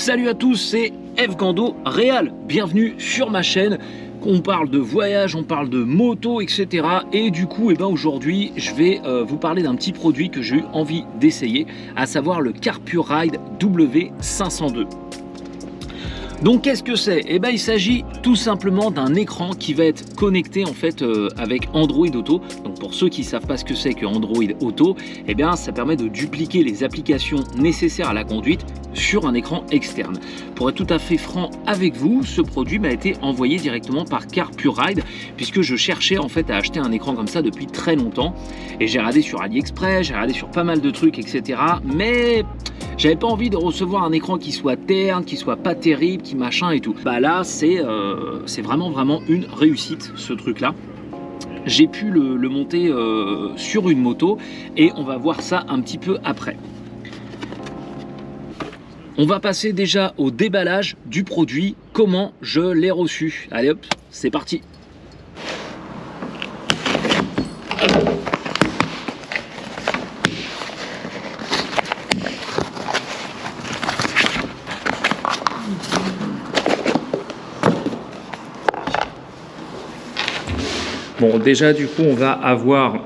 Salut à tous, c'est Fgando Réal. Bienvenue sur ma chaîne. On parle de voyage, on parle de moto, etc. Et du coup, aujourd'hui, je vais vous parler d'un petit produit que j'ai eu envie d'essayer, à savoir le CarPuRide W502. Donc qu'est-ce que c'est? Il s'agit tout simplement d'un écran qui va être connecté en fait avec Android Auto. Donc pour ceux qui ne savent pas ce que c'est que Android Auto, ça permet de dupliquer les applications nécessaires à la conduite sur un écran externe. Pour être tout à fait franc avec vous, ce produit m'a été envoyé directement par CarPuRide puisque je cherchais en fait à acheter un écran comme ça depuis très longtemps et j'ai regardé sur AliExpress, j'ai regardé sur pas mal de trucs, etc. Mais j'avais pas envie de recevoir un écran qui soit terne, qui soit pas terrible, qui machin et tout. Là, c'est vraiment une réussite ce truc là. J'ai pu le monter sur une moto et on va voir ça un petit peu après. On va passer déjà au déballage du produit, comment je l'ai reçu. Allez hop, c'est parti. Bon, déjà du coup on va avoir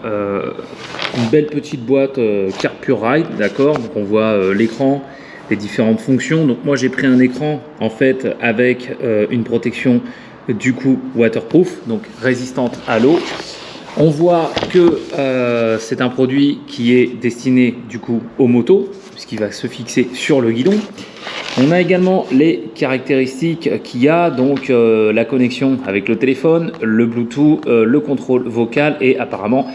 une belle petite boîte CarPuRide, d'accord. Donc on voit l'écran, les différentes fonctions. Donc moi j'ai pris un écran en fait avec une protection du coup waterproof, donc résistante à l'eau. On voit que c'est un produit qui est destiné du coup aux motos, puisqu'il va se fixer sur le guidon. On a également les caractéristiques qu'il y a, donc la connexion avec le téléphone, le Bluetooth, le contrôle vocal et apparemment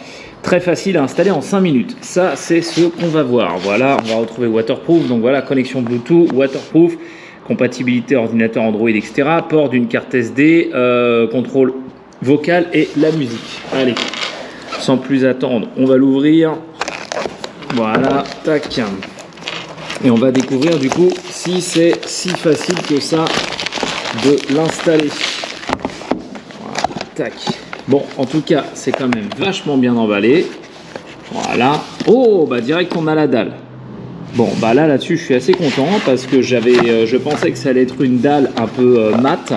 très facile à installer en 5 minutes. Ça, c'est ce qu'on va voir. Voilà, on va retrouver waterproof, donc voilà, connexion Bluetooth, waterproof, compatibilité ordinateur Android, etc. Port d'une carte SD, contrôle vocal et la musique. Allez, sans plus attendre, on va l'ouvrir. Voilà, tac. Et on va découvrir du coup si c'est si facile que ça de l'installer. Voilà, tac. Bon, en tout cas, c'est quand même vachement bien emballé. Voilà. Oh, direct on a la dalle. Bon, là-dessus, je suis assez content parce que je pensais que ça allait être une dalle un peu mate.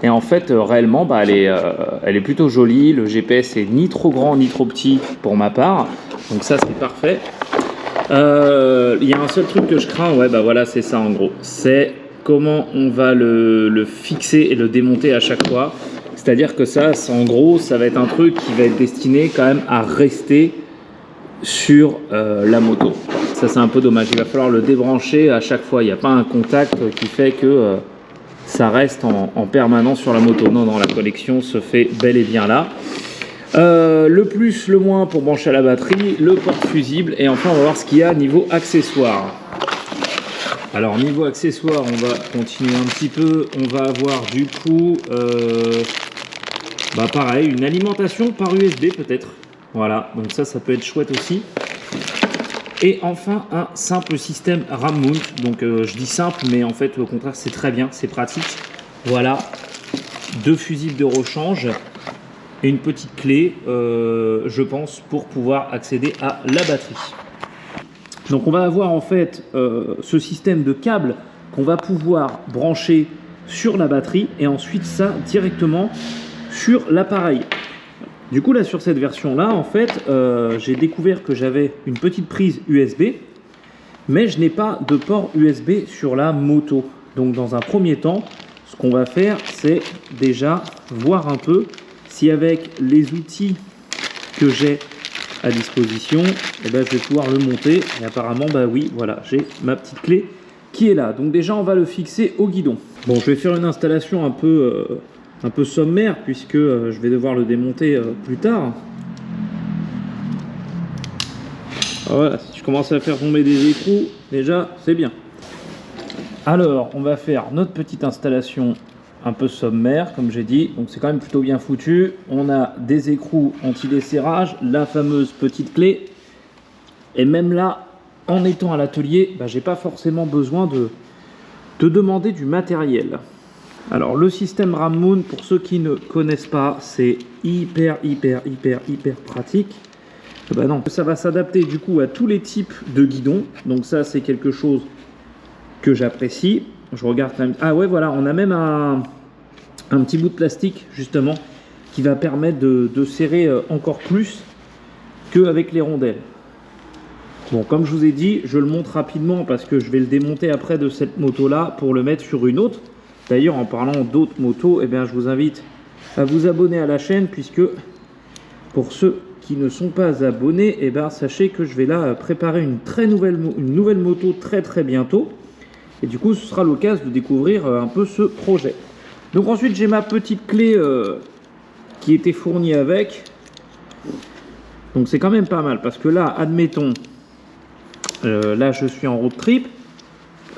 Et en fait, réellement, elle est plutôt jolie. Le GPS est ni trop grand ni trop petit pour ma part. Donc ça, c'est parfait. Il y a un seul truc que je crains, voilà, c'est ça en gros. C'est comment on va le fixer et le démonter à chaque fois. C'est-à-dire que ça, en gros, ça va être un truc qui va être destiné quand même à rester sur la moto. Ça, c'est un peu dommage. Il va falloir le débrancher à chaque fois. Il n'y a pas un contact qui fait que ça reste en permanence sur la moto. Non, la connexion se fait bel et bien là. Le plus, le moins pour brancher à la batterie, le porte-fusible et enfin on va voir ce qu'il y a niveau accessoires. Alors niveau accessoires, on va continuer un petit peu, on va avoir du coup pareil, une alimentation par USB peut-être. Voilà, donc ça peut être chouette aussi. Et enfin un simple système RAM mount. Donc je dis simple mais en fait au contraire c'est très bien, c'est pratique. Voilà, 2 fusibles de rechange. Et une petite clé, je pense, pour pouvoir accéder à la batterie. Donc on va avoir en fait ce système de câble qu'on va pouvoir brancher sur la batterie et ensuite ça directement sur l'appareil. Du coup là sur cette version là en fait j'ai découvert que j'avais une petite prise USB mais je n'ai pas de port USB sur la moto. Donc dans un premier temps ce qu'on va faire c'est déjà voir un peu si avec les outils que j'ai à disposition, je vais pouvoir le monter. Et apparemment, oui, voilà, j'ai ma petite clé qui est là. Donc déjà, on va le fixer au guidon. Bon, je vais faire une installation un peu sommaire puisque je vais devoir le démonter plus tard. Voilà, si je commence à faire tomber des écrous, déjà, c'est bien. Alors, on va faire notre petite installation un peu sommaire comme j'ai dit, donc c'est quand même plutôt bien foutu. On a des écrous anti-desserrage, la fameuse petite clé et même là en étant à l'atelier j'ai pas forcément besoin de demander du matériel. Alors le système RAM mount, pour ceux qui ne connaissent pas, c'est hyper pratique. Non, ça va s'adapter du coup à tous les types de guidons, donc ça c'est quelque chose que j'apprécie. Je regarde quand même. Ah ouais, voilà, on a même un petit bout de plastique justement qui va permettre de serrer encore plus qu'avec les rondelles. Bon, comme je vous ai dit, je le montre rapidement parce que je vais le démonter après de cette moto-là pour le mettre sur une autre. D'ailleurs, en parlant d'autres motos, eh bien, je vous invite à vous abonner à la chaîne puisque pour ceux qui ne sont pas abonnés, eh bien, sachez que je vais là préparer une nouvelle moto très bientôt. Et du coup, ce sera l'occasion de découvrir un peu ce projet. Donc ensuite, j'ai ma petite clé qui était fournie avec. Donc c'est quand même pas mal parce que là, admettons, là je suis en road trip,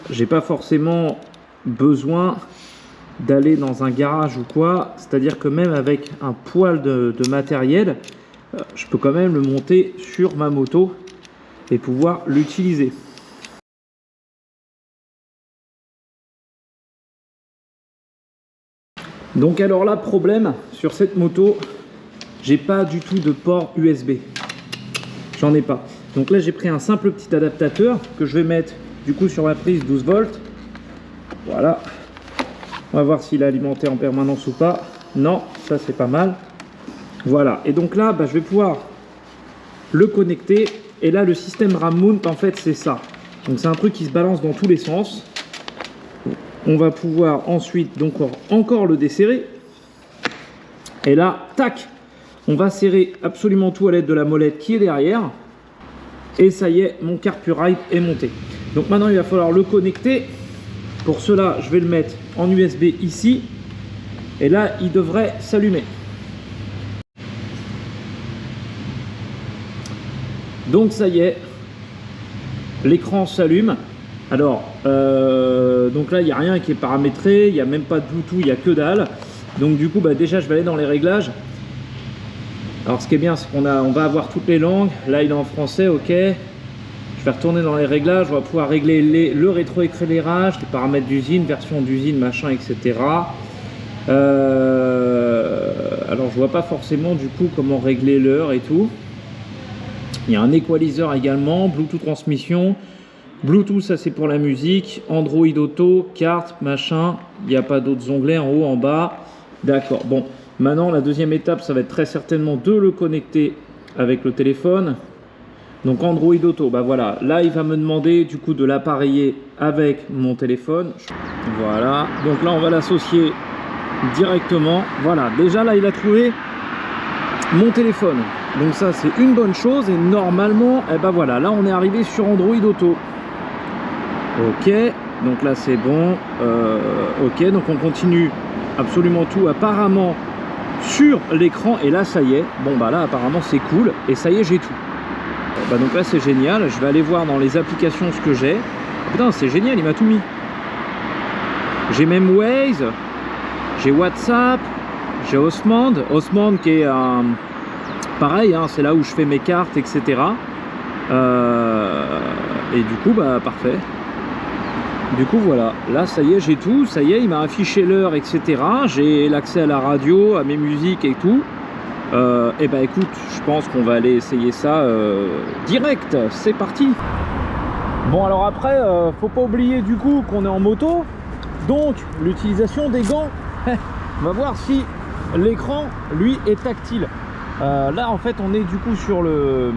j'ai pas forcément besoin d'aller dans un garage ou quoi, c'est-à-dire que même avec un poil de matériel, je peux quand même le monter sur ma moto et pouvoir l'utiliser. Donc alors là, problème sur cette moto, j'ai pas du tout de port USB. J'en ai pas. Donc là, j'ai pris un simple petit adaptateur que je vais mettre du coup sur ma prise 12 volts. Voilà. On va voir s'il est alimenté en permanence ou pas. Non, ça c'est pas mal. Voilà. Et donc là, je vais pouvoir le connecter. Et là, le système RAM mount, en fait, c'est ça. Donc c'est un truc qui se balance dans tous les sens. On va pouvoir ensuite donc encore le desserrer. Et là, tac, on va serrer absolument tout à l'aide de la molette qui est derrière. Et ça y est, mon CarPurRide est monté. Donc maintenant, il va falloir le connecter. Pour cela, je vais le mettre en USB ici. Et là, il devrait s'allumer. Donc ça y est, l'écran s'allume. Alors, donc là, il n'y a rien qui est paramétré. Il n'y a même pas de Bluetooth, il n'y a que dalle. Donc du coup, déjà, je vais aller dans les réglages. Alors ce qui est bien, c'est qu'on va avoir toutes les langues. Là, il est en français, ok. Je vais retourner dans les réglages. On va pouvoir régler le rétroéclairage, les paramètres d'usine, version d'usine, machin, etc. Alors je vois pas forcément du coup comment régler l'heure et tout. Il y a un equalizer également, Bluetooth transmission. Bluetooth, ça c'est pour la musique. Android Auto, carte, machin. Il n'y a pas d'autres onglets en haut, en bas. D'accord, bon. Maintenant, la deuxième étape, ça va être très certainement de le connecter avec le téléphone. Donc Android Auto, voilà. Là, il va me demander du coup de l'appareiller avec mon téléphone. Voilà. Donc là, on va l'associer directement. Voilà. Déjà, là, il a trouvé mon téléphone. Donc ça, c'est une bonne chose. Et normalement, voilà. Là, on est arrivé sur Android Auto. Ok. Donc là, c'est bon. Ok. Donc on continue absolument tout. Apparemment, sur l'écran, et là ça y est, là apparemment c'est cool, et ça y est, j'ai tout. Donc là c'est génial, je vais aller voir dans les applications ce que j'ai. Putain, c'est génial, il m'a tout mis. J'ai même Waze, j'ai WhatsApp, j'ai Osmand qui est pareil, hein, c'est là où je fais mes cartes, etc. Et du coup, parfait. Du coup voilà, là ça y est, j'ai tout, ça y est, il m'a affiché l'heure, etc. J'ai l'accès à la radio, à mes musiques et tout. Et écoute, je pense qu'on va aller essayer ça direct, c'est parti. Bon alors après, faut pas oublier du coup qu'on est en moto, donc l'utilisation des gants. On va voir si l'écran, lui, est tactile. Là en fait, on est du coup sur le...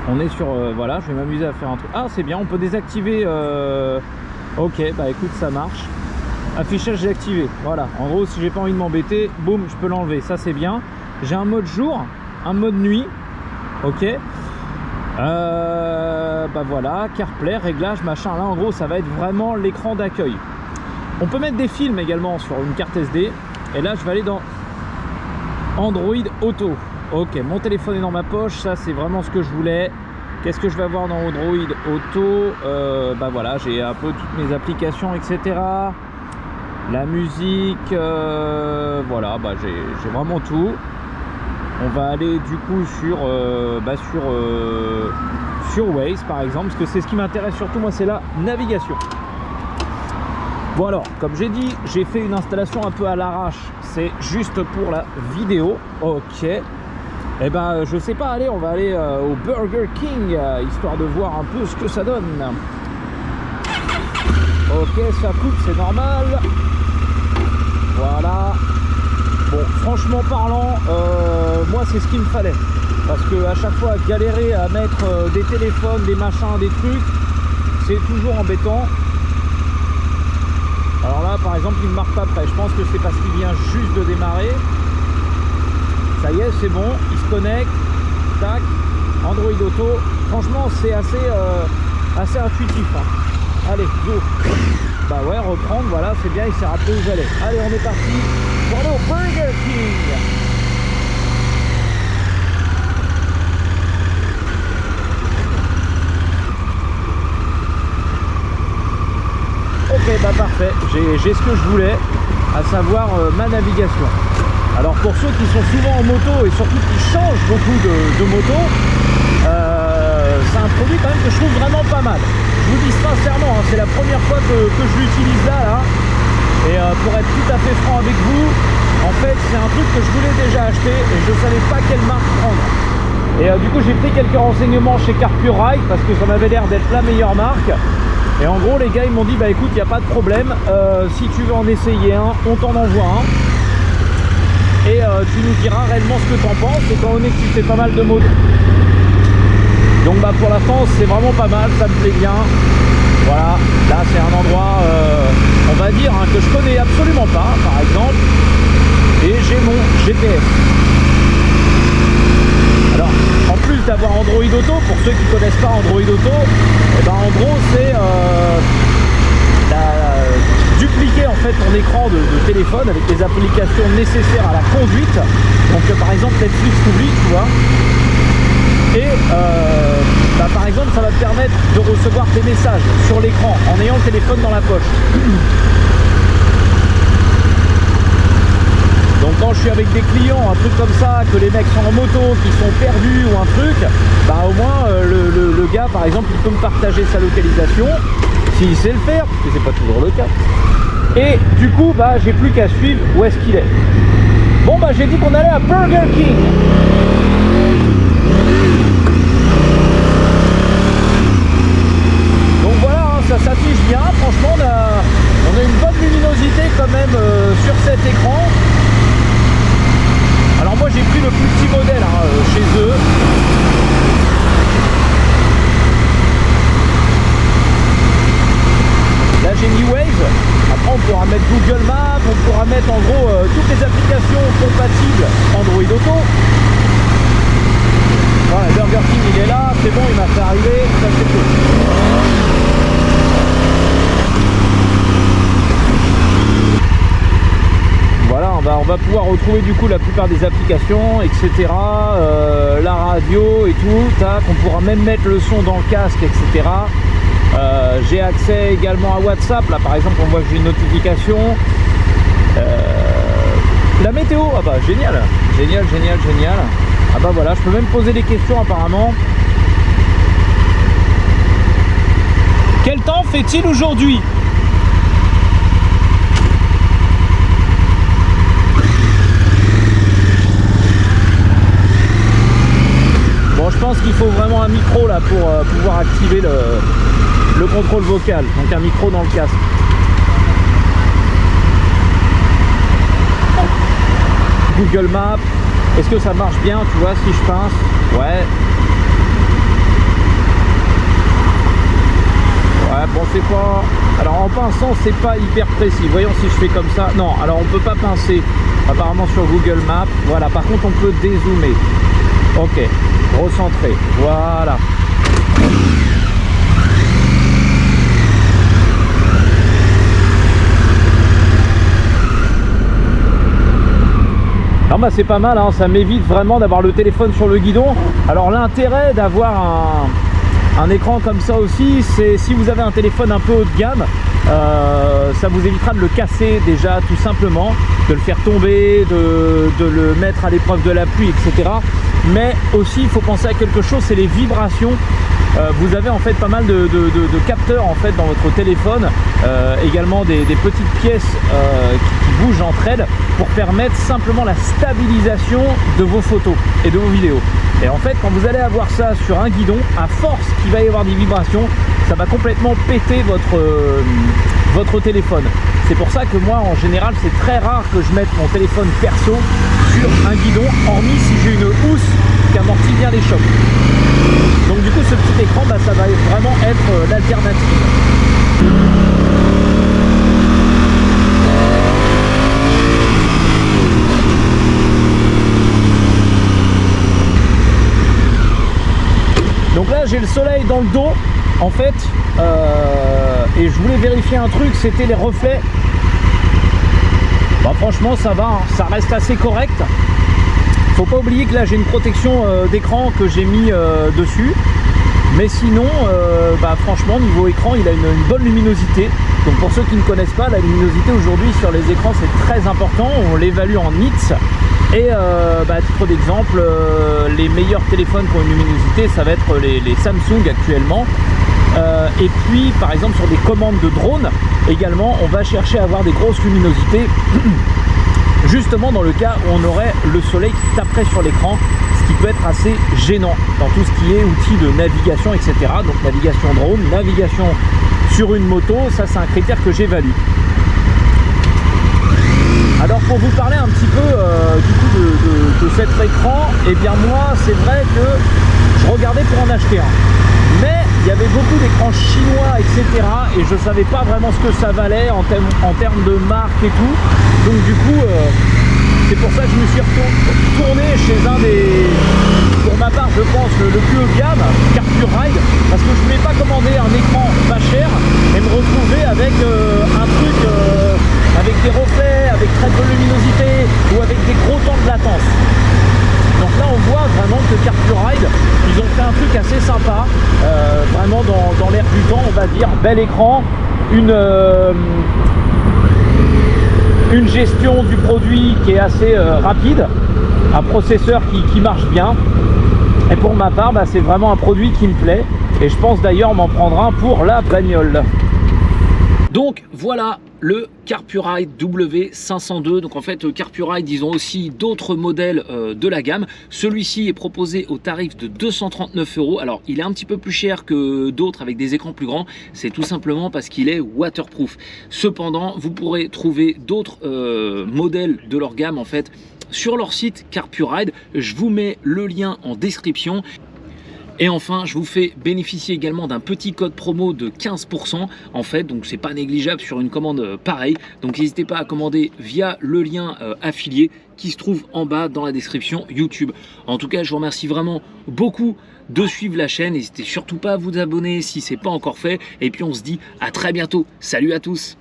On est sur, voilà, je vais m'amuser à faire un truc. Ah, c'est bien, on peut désactiver. Ok, écoute, ça marche. Affichage désactivé. Voilà, en gros, si j'ai pas envie de m'embêter, boum, je peux l'enlever. Ça, c'est bien. J'ai un mode jour, un mode nuit. Ok. Voilà, CarPlay, réglage, machin. Là, en gros, ça va être vraiment l'écran d'accueil. On peut mettre des films également sur une carte SD. Et là, je vais aller dans Android Auto. Ok, mon téléphone est dans ma poche, ça c'est vraiment ce que je voulais. Qu'est-ce que je vais avoir dans Android Auto? Voilà, j'ai un peu toutes mes applications, etc. La musique, voilà, j'ai vraiment tout. On va aller du coup sur Waze par exemple, parce que c'est ce qui m'intéresse surtout, moi, c'est la navigation. Bon alors, comme j'ai dit, j'ai fait une installation un peu à l'arrache, c'est juste pour la vidéo. Ok. Je sais pas, allez, on va aller au Burger King, histoire de voir un peu ce que ça donne. Ok, ça coupe, c'est normal. Voilà. Bon, franchement parlant, moi c'est ce qu'il me fallait. Parce que à chaque fois, galérer à mettre des téléphones, des machins, des trucs, c'est toujours embêtant. Alors là, par exemple, il ne marque pas prêt. Je pense que c'est parce qu'il vient juste de démarrer. Ça y est, c'est bon. Il se connecte. Tac. Android Auto. Franchement, c'est assez intuitif. Hein. Allez, go. Bah ouais, reprendre. Voilà, c'est bien. Il s'est rappelé où j'allais. Allez, on est parti pour le Burger King. Ok, bah parfait, j'ai ce que je voulais, à savoir ma navigation. Alors pour ceux qui sont souvent en moto et surtout qui changent beaucoup de moto, c'est un produit quand même que je trouve vraiment pas mal. Je vous dis sincèrement, hein, c'est la première fois que je l'utilise là. Et pour être tout à fait franc avec vous, en fait c'est un truc que je voulais déjà acheter et je ne savais pas quelle marque prendre. Et du coup j'ai pris quelques renseignements chez CarPureRide parce que ça m'avait l'air d'être la meilleure marque. Et en gros les gars ils m'ont dit bah écoute, il n'y a pas de problème, si tu veux en essayer un, on t'en envoie un. Et tu nous diras réellement ce que tu en penses, étant donné que tu fais pas mal de motos. Donc bah pour l'instant c'est vraiment pas mal, ça me plaît bien. Voilà, là c'est un endroit, on va dire, hein, que je connais absolument pas, par exemple. Et j'ai mon GPS. Alors, en plus d'avoir Android Auto, pour ceux qui ne connaissent pas Android Auto, et ben en gros c'est dupliquer en fait ton écran de téléphone avec les applications nécessaires à la conduite. Donc par exemple Netflix t'oublie, tu vois. Et bah, par exemple ça va te permettre de recevoir tes messages sur l'écran en ayant le téléphone dans la poche. Donc quand je suis avec des clients, un truc comme ça, que les mecs sont en moto, qui sont perdus ou un truc, bah au moins le gars par exemple il peut me partager sa localisation, s'il sait le faire, parce que c'est pas toujours le cas. Et du coup bah j'ai plus qu'à suivre où est-ce qu'il est. Bon bah j'ai dit qu'on allait à Burger King. Donc voilà, hein, ça s'affiche bien, franchement on a une bonne luminosité quand même sur cet écran. Alors moi j'ai pris le plus petit modèle hein, chez eux. Là j'ai mis Waze. Après on pourra mettre Google Maps, on pourra mettre en gros toutes les applications compatibles Android Auto. Voilà, Burger King il est là, c'est bon, il m'a fait arriver, ça c'est cool. Voilà, on va pouvoir retrouver du coup la plupart des applications, etc. La radio et tout, tac, on pourra même mettre le son dans le casque, etc. J'ai accès également à WhatsApp, là par exemple on voit que j'ai une notification. La météo, ah bah génial, génial, génial, génial. Ah bah voilà, je peux même poser des questions apparemment. Quel temps fait-il aujourd'hui ? Bon, je pense qu'il faut vraiment un micro là pour pouvoir activer le contrôle vocal, donc un micro dans le casque. Google Maps, est-ce que ça marche bien, tu vois, si je pince? Ouais. Ouais, bon, c'est pas... Alors, en pinçant, c'est pas hyper précis. Voyons si je fais comme ça. Non, alors on peut pas pincer, apparemment, sur Google Maps. Voilà, par contre, on peut dézoomer. Ok, recentrer. Voilà. Non bah c'est pas mal, hein, ça m'évite vraiment d'avoir le téléphone sur le guidon. Alors l'intérêt d'avoir un écran comme ça aussi, c'est si vous avez un téléphone un peu haut de gamme, ça vous évitera de le casser déjà tout simplement, de le faire tomber, de le mettre à l'épreuve de la pluie, etc. Mais aussi il faut penser à quelque chose, c'est les vibrations. Vous avez en fait pas mal de capteurs en fait dans votre téléphone, également des petites pièces qui bougent entre elles pour permettre simplement la stabilisation de vos photos et de vos vidéos. Et en fait quand vous allez avoir ça sur un guidon, à force qu'il va y avoir des vibrations, ça va complètement péter votre téléphone. C'est pour ça que moi en général c'est très rare que je mette mon téléphone perso sur un guidon, hormis si j'ai une housse qui amortit bien les chocs. Donc du coup ce petit écran, bah, ça va vraiment être l'alternative. Donc là j'ai le soleil dans le dos en fait, et je voulais vérifier un truc, c'était les reflets. Bah, franchement ça va, hein, ça reste assez correct. Faut pas oublier que là j'ai une protection d'écran que j'ai mis dessus, mais sinon bah, franchement niveau écran il a une bonne luminosité. Donc pour ceux qui ne connaissent pas, la luminosité aujourd'hui sur les écrans c'est très important, on l'évalue en nits. Et bah, à titre d'exemple, les meilleurs téléphones qui ont une luminosité, ça va être les Samsung actuellement. Et puis par exemple sur des commandes de drone, également on va chercher à avoir des grosses luminosités, justement dans le cas où on aurait le soleil qui taperait sur l'écran, ce qui peut être assez gênant dans tout ce qui est outils de navigation, etc. Donc navigation drone, navigation sur une moto, ça c'est un critère que j'évalue. Alors pour vous parler un petit peu du coup de cet écran, et bien moi c'est vrai que je regardais pour en acheter un, mais il y avait beaucoup d'écrans chinois, etc. et je savais pas vraiment ce que ça valait en termes de marque et tout. Donc du coup c'est pour ça que je me suis retourné chez un des, pour ma part je pense le plus haut de gamme, Carpuride, parce que je voulais pas commander un écran pas cher et me retrouver avec un truc avec des reflets, avec très peu de luminosité ou avec des gros temps de latence. Donc là on voit vraiment que Carpuride, ils ont fait un truc assez sympa, vraiment dans l'air du temps on va dire, bel écran, une gestion du produit qui est assez rapide, un processeur qui marche bien. Et pour ma part, bah, c'est vraiment un produit qui me plaît. Et je pense d'ailleurs m'en prendre un pour la bagnole. Donc voilà le Carpuride W502. Donc en fait Carpuride, ils ont aussi d'autres modèles de la gamme. Celui-ci est proposé au tarif de 239 €. Alors il est un petit peu plus cher que d'autres avec des écrans plus grands. C'est tout simplement parce qu'il est waterproof. Cependant vous pourrez trouver d'autres modèles de leur gamme en fait sur leur site Carpuride. Je vous mets le lien en description. Et enfin, je vous fais bénéficier également d'un petit code promo de 15% en fait, donc c'est pas négligeable sur une commande pareille. Donc n'hésitez pas à commander via le lien affilié qui se trouve en bas dans la description YouTube. En tout cas, je vous remercie vraiment beaucoup de suivre la chaîne. N'hésitez surtout pas à vous abonner si c'est pas encore fait. Et puis on se dit à très bientôt. Salut à tous!